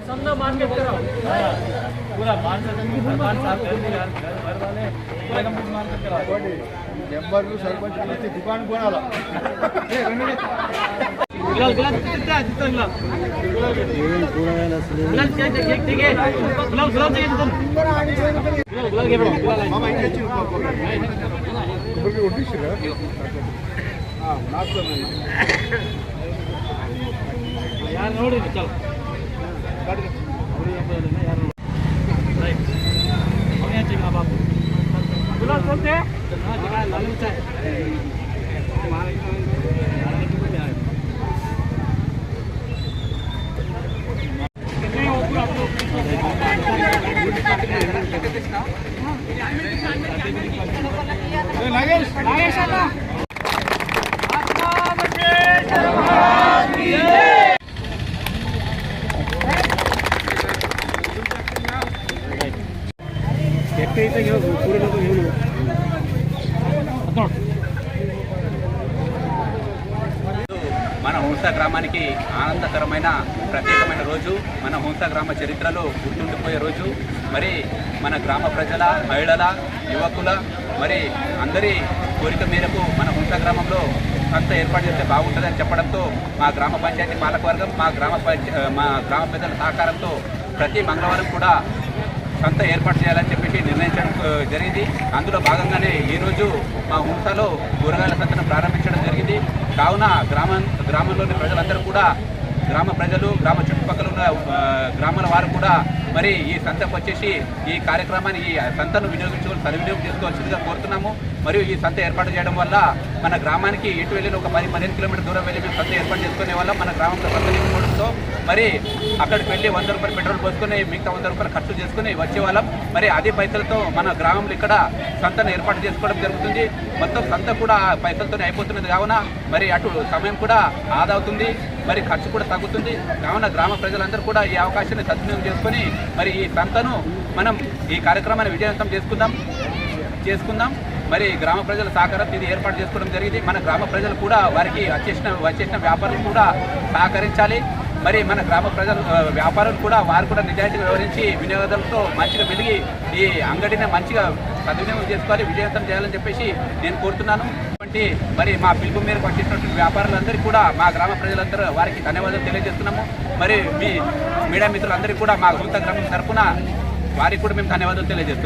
समझो मार्केट करो पूरा मार्केट सरपंच साहब कर दिया घर वाले पूरा कंप्लीट मार्केट करो मेंबर को सरपंच की दुकान बनाला गिलाल गिलाल कितना जितना गिलाल ये पूरा है असली गिलाल ठीक है गिलाल गिलाल चाहिए तुम गिलाल गिलाल के गिलाल मामा इनके चीज ऊपर भी उठी है हां नाच कर यार ನೋಡಿ चल पूरे लोग మన హుంసా గ్రామానికి ఆనందకరమైన ప్రత్యేకమైన రోజు, మన హుంసా గ్రామ చరిత్రలో గుర్తుండిపోయే రోజు. మరి మన గ్రామ ప్రజల, మహిళల, యువకుల మరి అందరి కోరిక మేరకు మన హుంసా గ్రామంలో సంత ఏర్పాటు చేస్తే బాగుంటుందని చెప్పడంతో మా గ్రామ పంచాయతీ పాలకవర్గం, మా గ్రామ పెద్దల సహకారంతో ప్రతి మంగళవారం కూడా సంత ఏర్పాటు చేయాలని చెప్పేసి నిర్ణయించడం జరిగింది. అందులో భాగంగానే ఈరోజు మా హుంసాలో కూరగాయల సంతను ప్రారంభించడం జరిగింది. కావున గ్రామంలోని ప్రజలందరూ కూడా, గ్రామ ప్రజలు, గ్రామ చుట్టుపక్కల ఉన్న గ్రామాల వారు కూడా మరి ఈ సంతకు వచ్చేసి ఈ కార్యక్రమాన్ని, ఈ సంతను సద్వినియోగం చేసుకోవాల్సిందిగా కోరుతున్నాము. మరియు ఈ సంత ఏర్పాటు చేయడం వల్ల మన గ్రామానికి ఇటు వెళ్ళిన ఒక 10-15 కిలోమీటర్ దూరం వెళ్ళి మేము సంత ఏర్పాటు చేసుకునే వల్ల మన గ్రామంలో సంత లేకపోవడంతో మరి అక్కడికి వెళ్ళి 100 రూపాయలు పెట్రోల్ పోసుకొని మిగతా 100 రూపాయలు ఖర్చు చేసుకుని వచ్చేవాళ్ళం. మరి అదే పైసలతో మన గ్రామంలో ఇక్కడ సంతను ఏర్పాటు చేసుకోవడం జరుగుతుంది. మొత్తం సంత కూడా పైసలతోనే అయిపోతున్నది. కావున మరి అటు సమయం కూడా ఆదా అవుతుంది, మరి ఖర్చు కూడా తగ్గుతుంది. కావున గ్రామ ప్రజలందరూ కూడా ఈ అవకాశాన్ని సద్వినియోగం చేసుకొని మరి ఈ సంతను మనం ఈ కార్యక్రమాన్ని విజయవంతం చేసుకుందాం. మరి గ్రామ ప్రజల సహకారం ఇది ఏర్పాటు చేసుకోవడం జరిగింది. మన గ్రామ ప్రజలు కూడా వారికి వచ్చేసిన వ్యాపారులు కూడా సహకరించాలి. మరి మన గ్రామ ప్రజలు వ్యాపారులు కూడా వారు కూడా నిజాయితీగా వ్యవహరించి వినియోగదారులతో మంచిగా వెలిగి ఈ అంగడిని మంచిగా సద్వినియోగం చేసుకోవాలి, విజయవంతం చేయాలని చెప్పేసి నేను కోరుతున్నాను. మరి మా పిలుపు మేరకు వచ్చేసినటువంటి వ్యాపారులందరికీ కూడా మా గ్రామ ప్రజలందరూ వారికి ధన్యవాదాలు తెలియజేస్తున్నాము. మరి మీ మీడియా మిత్రులందరికీ కూడా మా హుంసా గ్రామం తరఫున వారికి కూడా మేము ధన్యవాదాలు తెలియజేస్తున్నాం.